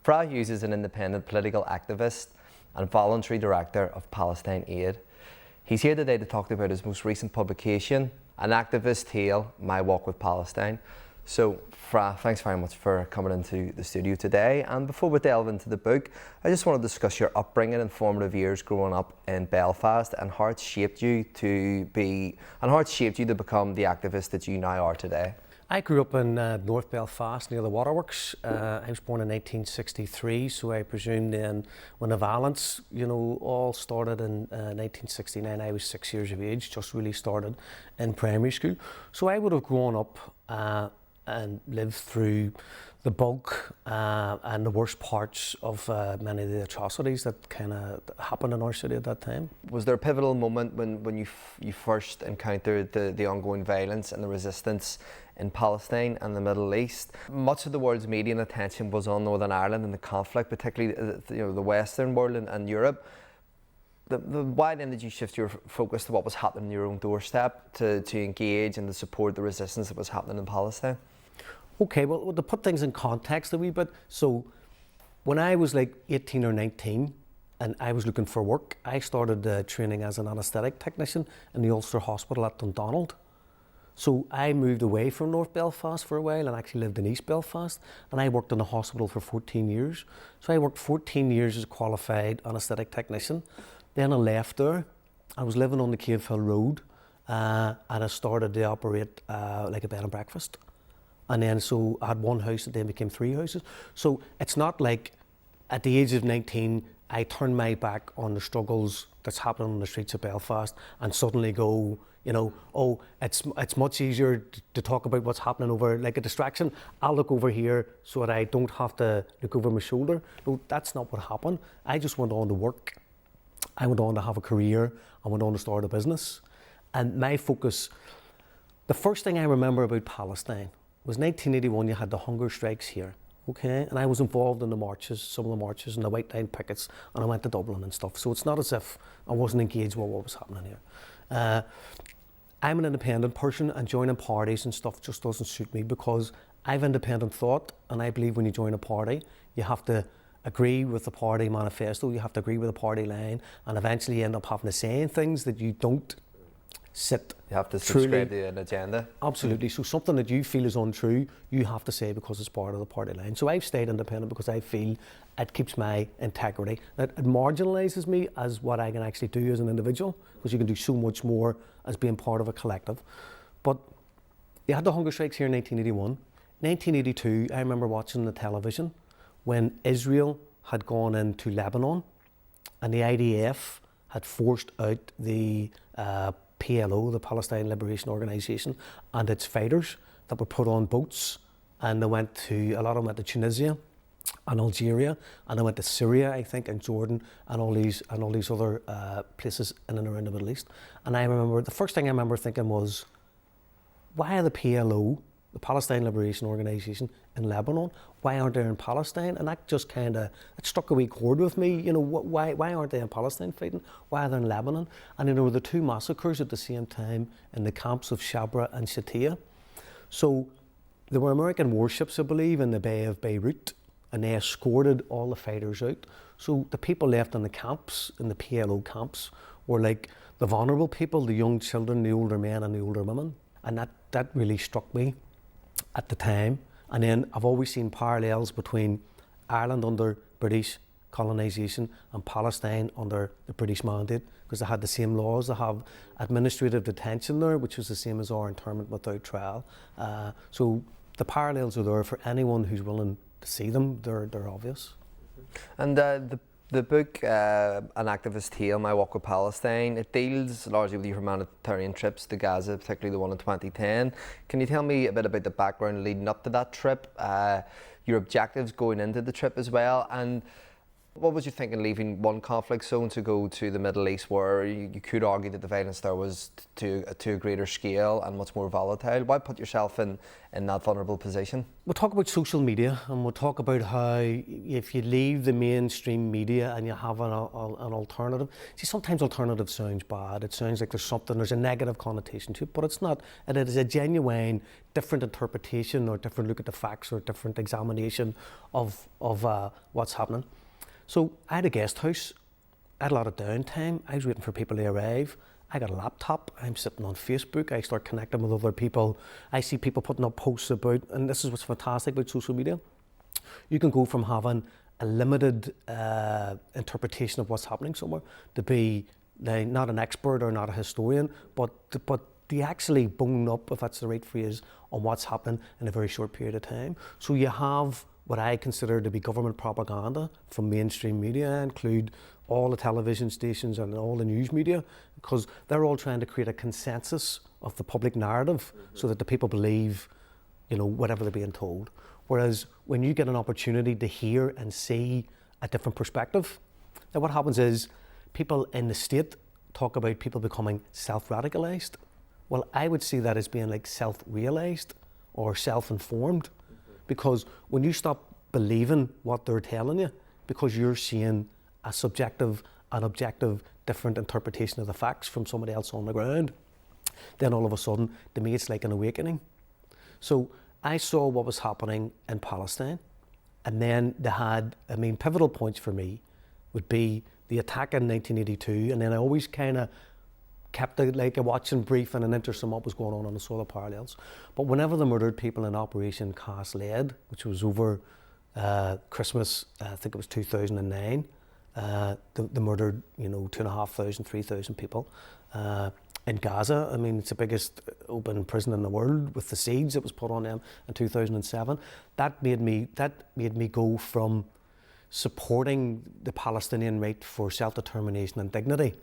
Fra Hughes is an independent political activist and voluntary director of Palestine Aid. He's here today to talk about his most recent publication, An Activist Tale, My Walk with Palestine. So, Fra, thanks very much for coming into the studio today. And before we delve into the book, I just want to discuss your upbringing and formative years growing up in Belfast and how it shaped you to become the activist that you now are today. I grew up in North Belfast near the waterworks. I was born in 1963, so I presume then when the violence, all started in 1969, I was 6 years of age, just really started in primary school. So I would have grown up and lived through the bulk and the worst parts of many of the atrocities that kind of happened in our city at that time. Was there a pivotal moment when you first encountered the ongoing violence and the resistance in Palestine and the Middle East? Much of the world's media and attention was on Northern Ireland and the conflict, particularly the Western world and Europe. Why then did you shift your focus to what was happening on your own doorstep to engage and to support the resistance that was happening in Palestine? Okay, well, to put things in context a wee bit, so when I was like 18 or 19 and I was looking for work, I started training as an anaesthetic technician in the Ulster Hospital at Dundonald. So I moved away from North Belfast for a while and actually lived in East Belfast, and I worked in the hospital for 14 years. So I worked 14 years as a qualified anaesthetic technician. Then I left there. I was living on the Cave Hill Road and I started to operate like a bed and breakfast. And then so I had one house that then became 3 houses. So it's not like at the age of 19, I turned my back on the struggles that's happening on the streets of Belfast and suddenly go, oh, it's much easier to talk about what's happening over, like a distraction. I'll look over here so that I don't have to look over my shoulder. No, that's not what happened. I just went on to work. I went on to have a career. I went on to start a business. And my focus, the first thing I remember about Palestine was 1981, you had the hunger strikes here, okay? And I was involved in the marches, some of the marches and the White Line pickets, and I went to Dublin and stuff. So it's not as if I wasn't engaged with what was happening here. I'm an independent person, and joining parties and stuff just doesn't suit me because I have independent thought, and I believe when you join a party, you have to agree with the party manifesto, you have to agree with the party line, and eventually you end up having to say things that you don't sit. You have to subscribe to an agenda. Absolutely. So something that you feel is untrue, you have to say because it's part of the party line. So I've stayed independent because I feel it keeps my integrity. It marginalises me as what I can actually do as an individual, because you can do so much more as being part of a collective. But you had the hunger strikes here in 1981. 1982, I remember watching the television when Israel had gone into Lebanon and the IDF had forced out the PLO, the Palestine Liberation Organization, and its fighters that were put on boats, and a lot of them went to Tunisia and Algeria, and they went to Syria, I think, and Jordan, and all these other places in and around the Middle East. And I remember, the first thing I remember thinking was, why are the PLO, the Palestine Liberation Organization, in Lebanon? Why aren't they in Palestine? And that just it struck a wee chord with me. Why aren't they in Palestine fighting? Why are they in Lebanon? And there were the 2 massacres at the same time in the camps of Shabra and Shatia. So there were American warships, I believe, in the Bay of Beirut, and they escorted all the fighters out. So the people left in the camps, in the PLO camps, were like the vulnerable people, the young children, the older men and the older women. And that really struck me at the time. And then I've always seen parallels between Ireland under British colonisation and Palestine under the British mandate, because they had the same laws. They have administrative detention there, which was the same as our internment without trial. So the parallels are there for anyone who's willing to see them. They're obvious. And the book, An Activist Tale, My Walk with Palestine, it deals largely with your humanitarian trips to Gaza, particularly the one in 2010. Can you tell me a bit about the background leading up to that trip, your objectives going into the trip as well, and What was you thinking leaving one conflict zone to go to the Middle East, where you could argue that the violence there was to a greater scale and much more volatile? Why put yourself in that vulnerable position? We'll talk about social media, and we'll talk about how if you leave the mainstream media and you have an alternative. See, sometimes alternative sounds bad. It sounds like there's a negative connotation to it, but it's not. And it is a genuine different interpretation or different look at the facts or different examination of what's happening. So I had a guest house, I had a lot of downtime, I was waiting for people to arrive, I got a laptop, I'm sitting on Facebook, I start connecting with other people, I see people putting up posts about, and this is what's fantastic about social media, you can go from having a limited interpretation of what's happening somewhere to be not an expert or not a historian, but they actually bone up, if that's the right phrase, on what's happening in a very short period of time. So you have what I consider to be government propaganda from mainstream media, include all the television stations and all the news media, because they're all trying to create a consensus of the public narrative so that the people believe, whatever they're being told. Whereas when you get an opportunity to hear and see a different perspective, then what happens is people in the state talk about people becoming self-radicalised. Well, I would see that as being like self-realised or self-informed. Because when you stop believing what they're telling you, because you're seeing a subjective and objective different interpretation of the facts from somebody else on the ground, then all of a sudden, to me, it's like an awakening. So I saw what was happening in Palestine, and then they had, pivotal points for me would be the attack in 1982, and then I always kind of kept a watching brief and an interest in what was going on the solar parallels. But whenever they murdered people in Operation Cast Lead, which was over Christmas, I think it was 2009, they murdered 2,500, 3,000 people in Gaza. It's the biggest open prison in the world with the siege that was put on them in 2007. That made me go from supporting the Palestinian right for self-determination and dignity,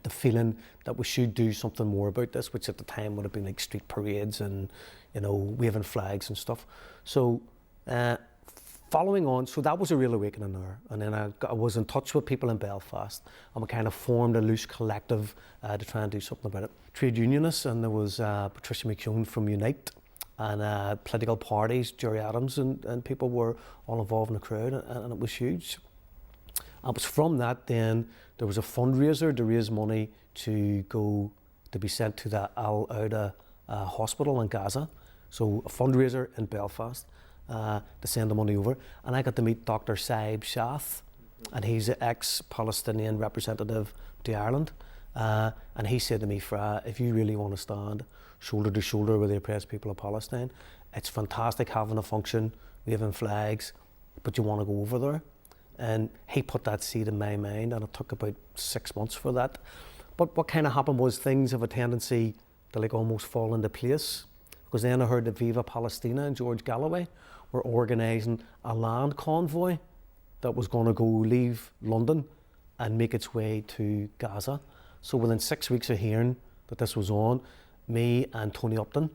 the feeling that we should do something more about this, which at the time would have been like street parades and waving flags and stuff. So following on, so that was a real awakening there. And then I was in touch with people in Belfast, and we kind of formed a loose collective to try and do something about it. Trade unionists, and there was Patricia McKeown from Unite, and political parties, Gerry Adams, and people were all involved in the crowd, and it was huge. And it was from that then there was a fundraiser to raise money to be sent to the Al Auda hospital in Gaza. So a fundraiser in Belfast to send the money over. And I got to meet Dr. Saib Shath, and he's an ex-Palestinian representative to Ireland. And he said to me, Fra, if you really want to stand shoulder to shoulder with the oppressed people of Palestine, it's fantastic having a function, waving flags, but you want to go over there. And he put that seed in my mind, and it took about 6 months for that. But what kind of happened was things have a tendency to almost fall into place, because then I heard that Viva Palestina and George Galloway were organising a land convoy that was going to go leave London and make its way to Gaza. So within 6 weeks of hearing that this was on, me and Tony Upton,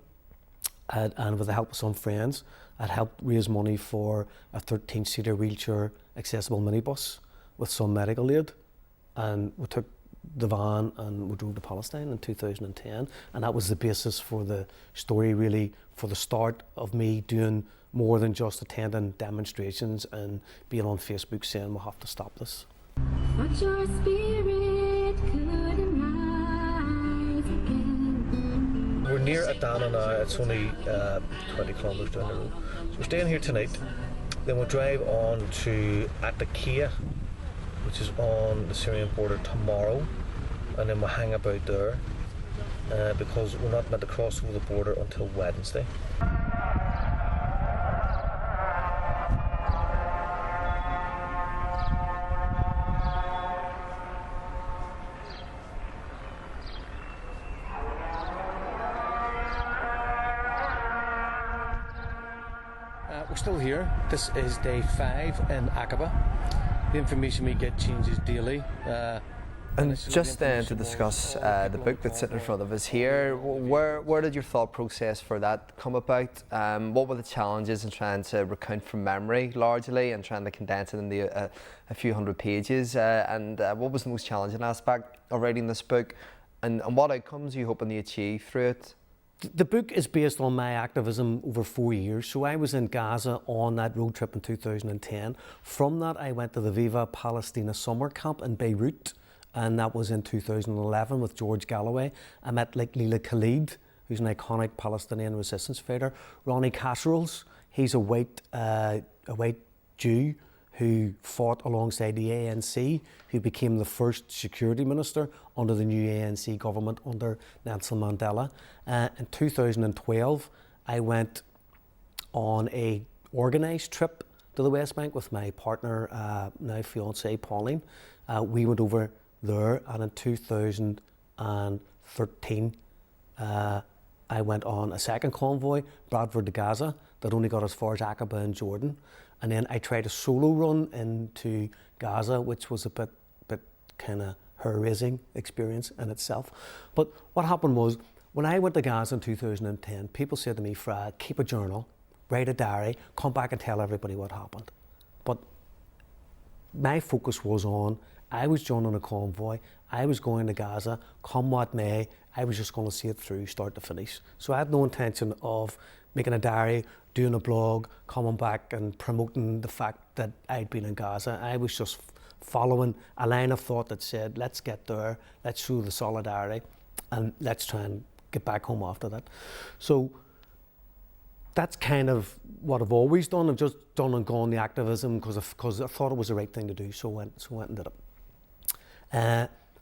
and with the help of some friends, had helped raise money for a 13-seater wheelchair accessible minibus with some medical aid. And we took the van and we drove to Palestine in 2010. And that was the basis for the story, really, for the start of me doing more than just attending demonstrations and being on Facebook saying we'll have to stop this. But your spirit couldn't rise again. We're near Adana now. It's only 20 kilometres down the road. So we're staying here tonight. Then we'll drive on to Atakia, which is on the Syrian border tomorrow, and then we'll hang about there because we're not meant to cross over the border until Wednesday. We're still here. This is day 5 in Aqaba. The information we get changes daily. And just then to discuss the book that's sitting in front of us here, where did your thought process for that come about? What were the challenges in trying to recount from memory largely and trying to condense it into a few hundred pages? And what was the most challenging aspect of writing this book? And what outcomes are you hoping to achieve through it? The book is based on my activism over 4 years. So I was in Gaza on that road trip in 2010. From that, I went to the Viva Palestina summer camp in Beirut, and that was in 2011 with George Galloway. I met like Leila Khalid, who's an iconic Palestinian resistance fighter. Ronnie Casseroles, he's a white Jew who fought alongside the ANC, who became the first security minister under the new ANC government under Nelson Mandela. In 2012, I went on a organised trip to the West Bank with my partner, now fiancée, Pauline. We went over there, and in 2013, I went on a second convoy, Bradford to Gaza, that only got as far as Aqaba in Jordan. And then I tried a solo run into Gaza, which was a bit kind of hair-raising experience in itself. But what happened was, when I went to Gaza in 2010, people said to me, Fra, keep a journal, write a diary, come back and tell everybody what happened. But my focus was on, I was joining a convoy, I was going to Gaza, come what may, I was just going to see it through, start to finish. So I had no intention of making a diary, doing a blog, coming back and promoting the fact that I'd been in Gaza. I was just following a line of thought that said, let's get there, let's show the solidarity, and let's try and get back home after that. So that's kind of what I've always done. I've just done and gone the activism because I thought it was the right thing to do, so I went and did it.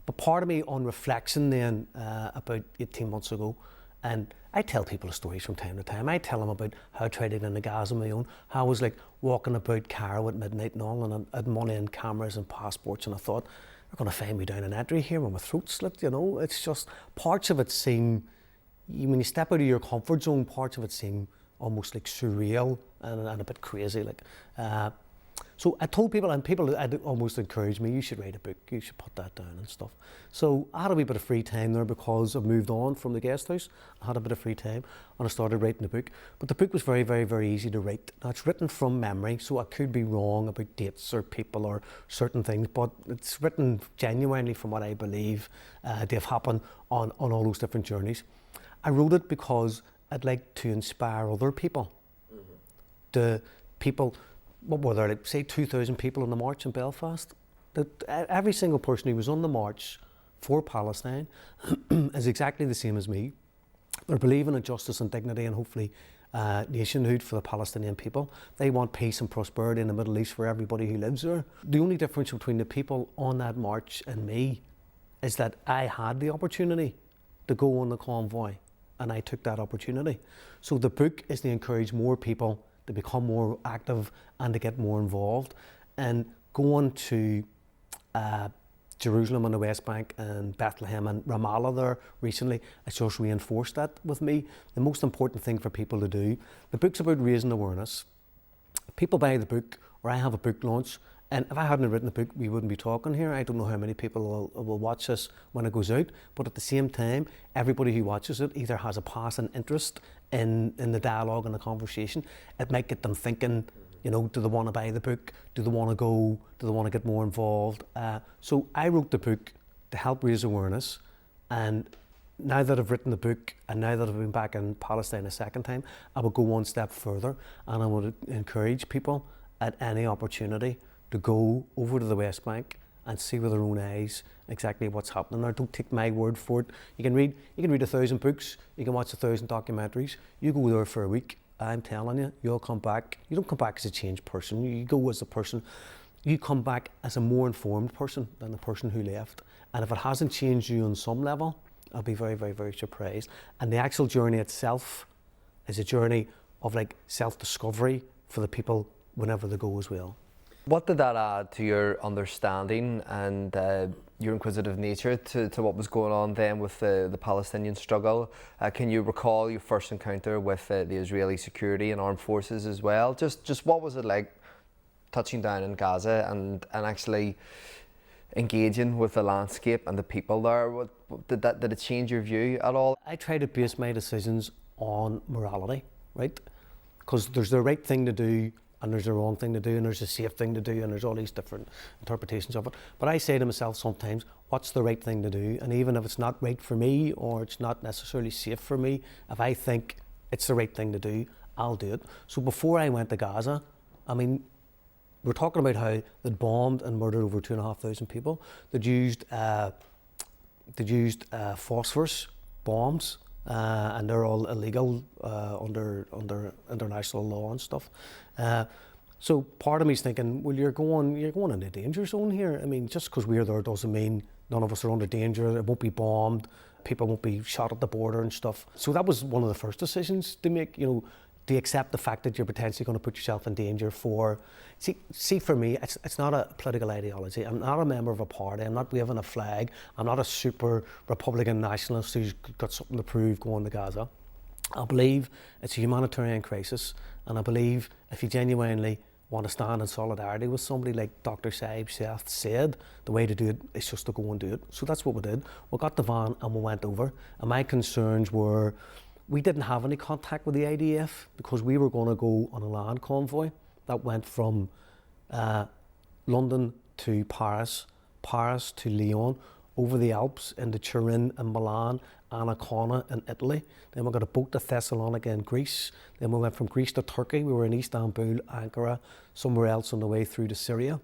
But part of me, on reflection then, about 18 months ago, and I tell people stories from time to time. I tell them about how I tried to get into Gaza on my own, how I was like walking about Cairo at midnight and all, and I had money and cameras and passports, and I thought, they're going to find me down an entry here with my throat slit, you know. It's just, parts of it seem, when you step out of your comfort zone, parts of it seem almost like surreal and a bit crazy. Like, so I told people, and people had almost encouraged me, you should write a book, you should put that down and stuff. So I had a wee bit of free time there because I moved on from the guest house. I had a bit of free time and I started writing the book. But the book was very, very, very easy to write. Now it's written from memory, so I could be wrong about dates or people or certain things, but it's written genuinely from what I believe to have happened on all those different journeys. I wrote it because I'd like to inspire other people. Mm-hmm. The people, what were there, like say 2,000 people on the march in Belfast? That every single person who was on the march for Palestine is exactly the same as me. They're believing in justice and dignity and hopefully nationhood for the Palestinian people. They want peace and prosperity in the Middle East for everybody who lives there. The only difference between the people on that march and me is that I had the opportunity to go on the convoy and I took that opportunity. So the book is to encourage more people to become more active and to get more involved. And going to Jerusalem and the West Bank and Bethlehem and Ramallah there recently, it's just reinforced that with me. The most important thing for people to do, the book's about raising awareness. People buy the book, or I have a book launch, and if I hadn't written the book, we wouldn't be talking here. I don't know how many people will watch this when it goes out, but at the same time, everybody who watches it either has a passing interest in the dialogue and the conversation. It might get them thinking, you know, do they want to buy the book? Do they want to go? Do they want to get more involved? So I wrote the book to help raise awareness, and now that I've written the book and now that I've been back in Palestine a second time, I would go one step further and I would encourage people at any opportunity to go over to the West Bank and see with their own eyes exactly what's happening there. Don't take my word for it. You can read 1,000 books, you can watch 1,000 documentaries. You go there for a week, I'm telling you, you'll come back. You don't come back as a changed person. You go as a person. You come back as a more informed person than the person who left. And if it hasn't changed you on some level, I'll be very, very, very surprised. And the actual journey itself is a journey of like self-discovery for the people whenever they go as well. What did that add to your understanding and your inquisitive nature to what was going on then with the Palestinian struggle? Can you recall your first encounter with the Israeli security and armed forces as well? Just what was it like touching down in Gaza and actually engaging with the landscape and the people there? Did it change your view at all? I try to base my decisions on morality, right? Because there's the right thing to do and there's the wrong thing to do and there's a safe thing to do and there's all these different interpretations of it. But I say to myself sometimes, what's the right thing to do? And even if it's not right for me or it's not necessarily safe for me, if I think it's the right thing to do, I'll do it. So before I went to Gaza, I mean, we're talking about how they'd bombed and murdered over 2,500 people. They'd used phosphorus bombs, and they're all illegal under international law and stuff. So part of me's thinking, well, you're going in a danger zone here. I mean, just because we're there doesn't mean none of us are under danger. It won't be bombed. People won't be shot at the border and stuff. So that was one of the first decisions to make. You know, to accept the fact that you're potentially going to put yourself in danger for. See, for me, it's not a political ideology. I'm not a member of a party. I'm not waving a flag. I'm not a super Republican nationalist who's got something to prove going to Gaza. I believe it's a humanitarian crisis, and I believe if you genuinely want to stand in solidarity with somebody like Dr. Saib Seth said, the way to do it is just to go and do it. So that's what we did. We got the van and we went over. And my concerns were, we didn't have any contact with the IDF because we were going to go on a land convoy that went from London to Paris, Paris to Lyon, over the Alps into Turin and Milan, Ancona in Italy. Then we got a boat to Thessalonica in Greece. Then we went from Greece to Turkey. We were in Istanbul, Ankara, somewhere else on the way through to Syria.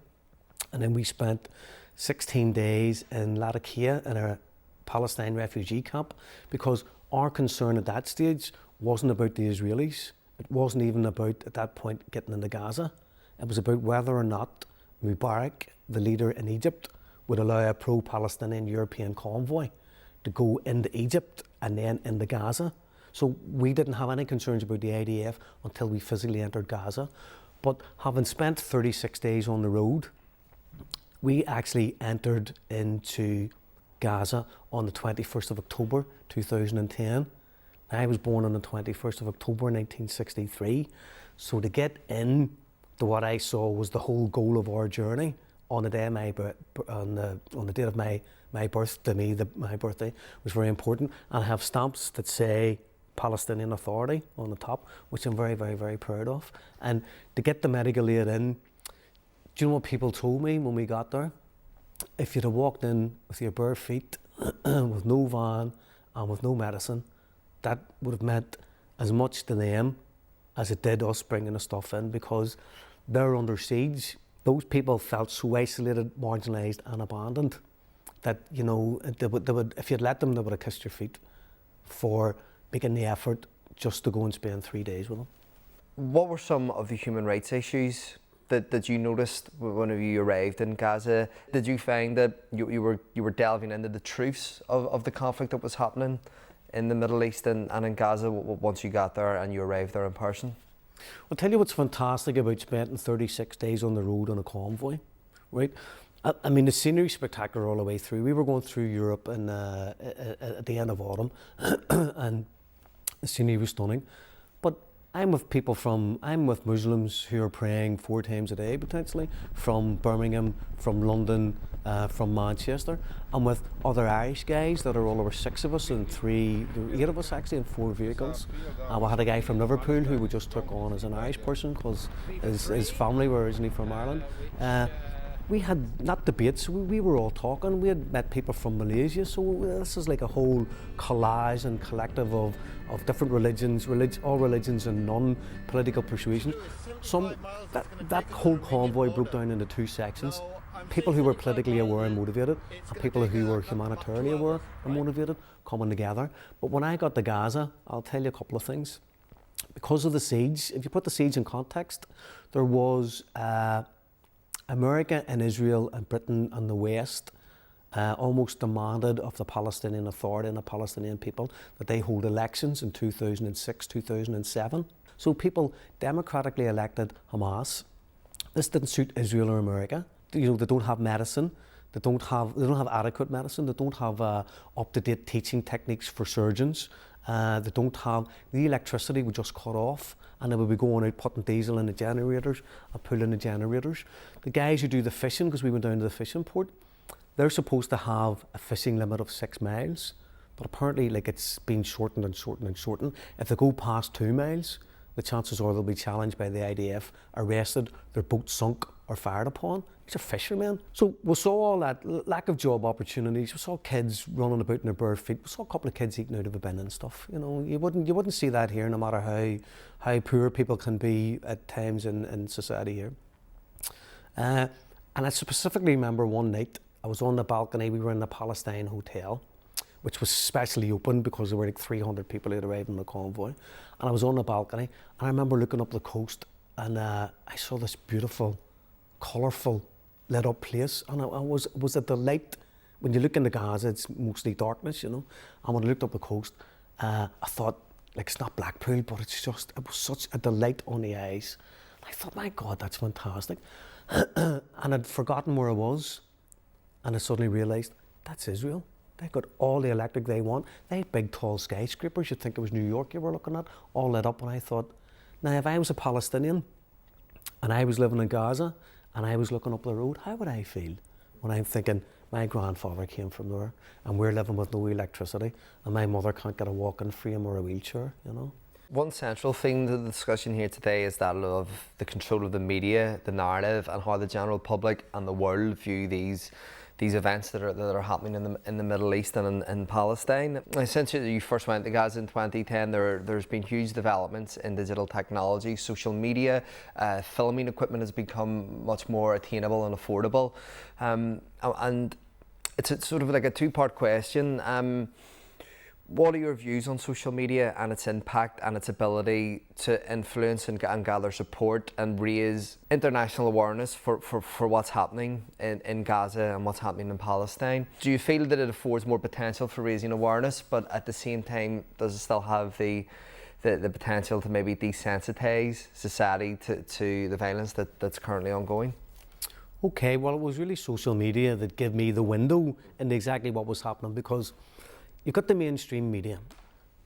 And then we spent 16 days in Latakia in a Palestine refugee camp, because our concern at that stage wasn't about the Israelis. It wasn't even about, at that point, getting into Gaza. It was about whether or not Mubarak, the leader in Egypt, would allow a pro-Palestinian European convoy to go into Egypt and then into Gaza. So we didn't have any concerns about the IDF until we physically entered Gaza. But having spent 36 days on the road, we actually entered into Gaza on the 21st of October 2010. I was born on the 21st of October 1963. So to get in to what I saw was the whole goal of our journey on the day of on the date of my birth, to me, my birthday was very important. And I have stamps that say Palestinian Authority on the top, which I'm very, very, very proud of. And to get the medical aid in, do you know what people told me when we got there? If you'd have walked in with your bare feet, with no van and with no medicine, that would have meant as much to them as it did us bringing the stuff in, because they're under siege. Those people felt so isolated, marginalised and abandoned that, you know, they would, if you'd let them, they would have kissed your feet for making the effort just to go and spend 3 days with them. What were some of the human rights issues that you noticed when you arrived in Gaza? Did you find that you were delving into the truths of the conflict that was happening in the Middle East and in Gaza once you got there and you arrived there in person? I'll tell you what's fantastic about spending 36 days on the road on a convoy, right? I mean, the scenery's spectacular all the way through. We were going through Europe and at the end of autumn, and the scenery was stunning. But I'm with Muslims who are praying 4 times a day, potentially, from Birmingham, from London, from Manchester. I'm with other Irish guys that are all over 6 of us and 8 of us actually in 4 vehicles. And we had a guy from Liverpool who we just took on as an Irish person because his family were originally from Ireland. We had not debates, we were all talking. We had met people from Malaysia, so this is like a whole collage and collective of different religions, all religions and non-political persuasions. That whole convoy broke down into 2 sections. People who were politically aware and motivated, and people who were humanitarianly aware and motivated, coming together. But when I got to Gaza, I'll tell you a couple of things. Because of the siege, if you put the siege in context, there was America and Israel and Britain and the West almost demanded of the Palestinian Authority and the Palestinian people that they hold elections in 2006, 2007. So people democratically elected Hamas. This didn't suit Israel or America. You know, they don't have medicine. They don't have adequate medicine. They don't have up-to-date teaching techniques for surgeons. They don't have, the electricity would just cut off, and they would be going out putting diesel in the generators and pulling the generators. The guys who do the fishing, because we went down to the fishing port, they're supposed to have a fishing limit of 6 miles, but apparently like it's been shortened and shortened and shortened. If they go past 2 miles, the chances are they'll be challenged by the IDF, arrested, their boat sunk or fired upon. These are fishermen. So we saw all that lack of job opportunities. We saw kids running about in their bare feet. We saw a couple of kids eating out of a bin and stuff. You know, you wouldn't see that here, no matter how poor people can be at times in society here. And I specifically remember one night I was on the balcony. We were in the Palestine hotel, which was specially opened because there were like 300 people who had arrived in the convoy. And I was on the balcony, and I remember looking up the coast, and I saw this beautiful, colourful, lit up place. And I was at the light. When you look into Gaza, it's mostly darkness, you know. And when I looked up the coast, I thought, like, it's not Blackpool, but it was such a delight on the eyes. I thought, my God, that's fantastic. And I'd forgotten where I was, and I suddenly realised, that's Israel. They've got all the electric they want. They have big, tall skyscrapers. You'd think it was New York you were looking at, all lit up. And I thought, now, if I was a Palestinian and I was living in Gaza and I was looking up the road, how would I feel when I'm thinking, my grandfather came from there and we're living with no electricity and my mother can't get a walking frame or a wheelchair, you know? One central theme to the discussion here today is that of the control of the media, the narrative, and how the general public and the world view these events that are happening in the Middle East and in Palestine. Since you first went to Gaza in 2010, there's been huge developments in digital technology, social media, filming equipment has become much more attainable and affordable, and it's sort of like a two-part question. What are your views on social media and its impact and its ability to influence and gather support and raise international awareness for what's happening in Gaza and what's happening in Palestine? Do you feel that it affords more potential for raising awareness, but at the same time, does it still have the potential to maybe desensitise society to the violence that's currently ongoing? Okay, well, it was really social media that gave me the window into exactly what was happening, because you've got the mainstream media.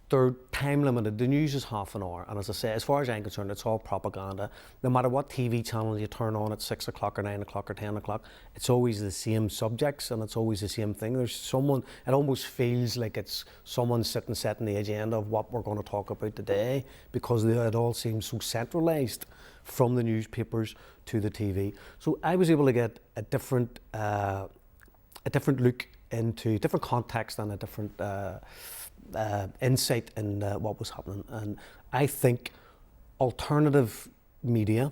They're time limited. The news is half an hour. And as I say, as far as I'm concerned, it's all propaganda. No matter what TV channel you turn on at 6 o'clock or 9 o'clock or 10 o'clock, it's always the same subjects and it's always the same thing. There's someone, it almost feels like it's someone setting the agenda of what we're going to talk about today, because it all seems so centralised from the newspapers to the TV. So I was able to get a different look into different context and a different insight in what was happening. And I think alternative media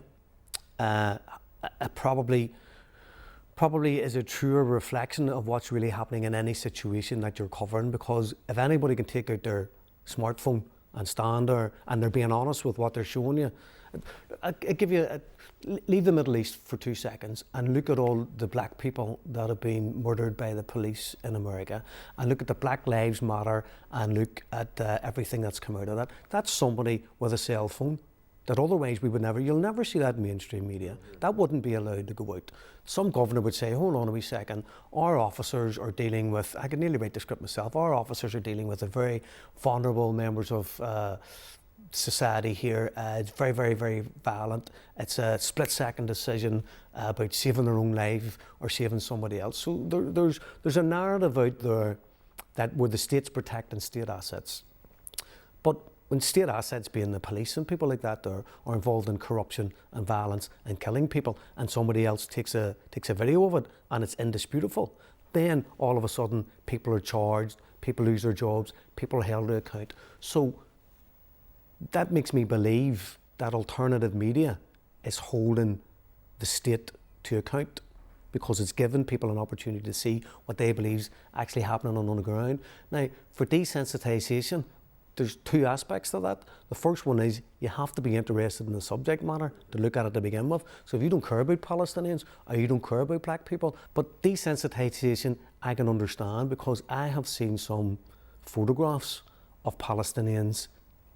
probably is a truer reflection of what's really happening in any situation that you're covering, because if anybody can take out their smartphone and stand there and they're being honest with what they're showing you, leave the Middle East for 2 seconds and look at all the black people that have been murdered by the police in America, and look at the Black Lives Matter, and look at everything that's come out of that. That's somebody with a cell phone that otherwise you'll never see that in mainstream media. That wouldn't be allowed to go out. Some governor would say, hold on a wee second, our officers are dealing with, I can nearly write the script myself, our officers are dealing with the very vulnerable members of society here. It's very, very, very violent. It's a split-second decision about saving their own life or saving somebody else. So there's a narrative out there that where the state's protecting state assets. But when state assets, being the police and people like that, are involved in corruption and violence and killing people, and somebody else takes a video of it and it's indisputable, then all of a sudden people are charged, people lose their jobs, people are held to account. So that makes me believe that alternative media is holding the state to account, because it's given people an opportunity to see what they believe is actually happening on the ground. Now, for desensitisation, there's 2 aspects to that. The first one is you have to be interested in the subject matter to look at it to begin with. So if you don't care about Palestinians or you don't care about black people, but desensitisation I can understand, because I have seen some photographs of Palestinians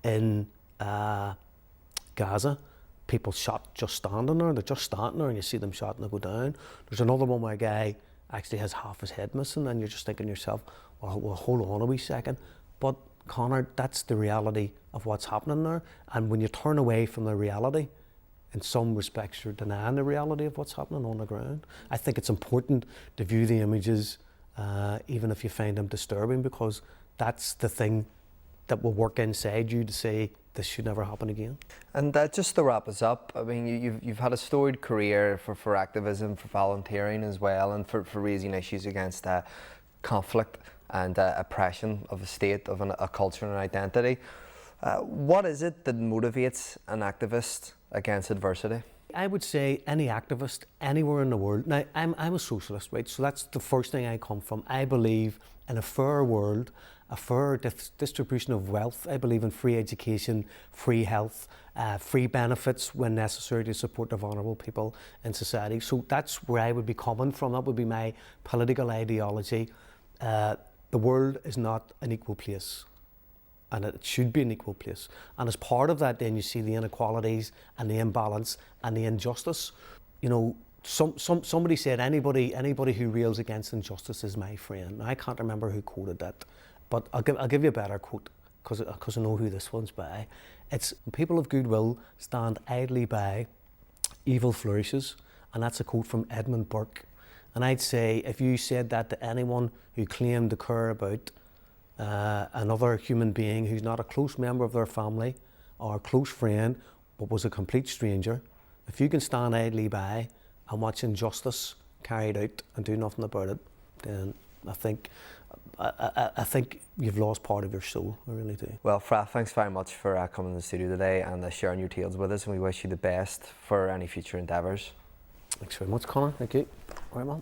in Gaza, people shot just standing there. They're just standing there and you see them shot and they go down. There's another one where a guy actually has half his head missing, and you're just thinking to yourself, well, hold on a wee second. But Conor, that's the reality of what's happening there. And when you turn away from the reality, in some respects you're denying the reality of what's happening on the ground. I think it's important to view the images even if you find them disturbing, because that's the thing that will work inside you to say this should never happen again. And just to wrap us up, I mean, you've had a storied career for activism, for volunteering as well, and for raising issues against conflict and oppression of a state, of a culture and an identity. What is it that motivates an activist against adversity? I would say any activist anywhere in the world. Now, I'm a socialist, right? So that's the first thing I come from. I believe in a fair world, a fair distribution of wealth. I believe in free education, free health, free benefits when necessary to support the vulnerable people in society. So that's where I would be coming from. That would be my political ideology. The world is not an equal place, and it should be an equal place. And as part of that, then you see the inequalities and the imbalance and the injustice. You know, somebody said anybody who rails against injustice is my friend. Now, I can't remember who quoted that, but I'll give you a better quote because I know who this one's by. It's "People of goodwill stand idly by, evil flourishes," and that's a quote from Edmund Burke. And I'd say if you said that to anyone who claimed to care about another human being who's not a close member of their family or a close friend but was a complete stranger, if you can stand idly by and watch injustice carried out and do nothing about it, then I think you've lost part of your soul. I really do. Well, Fra, thanks very much for coming to the studio today and sharing your tales with us, and we wish you the best for any future endeavours. Thanks very much, Connor. Thank you. All right, man.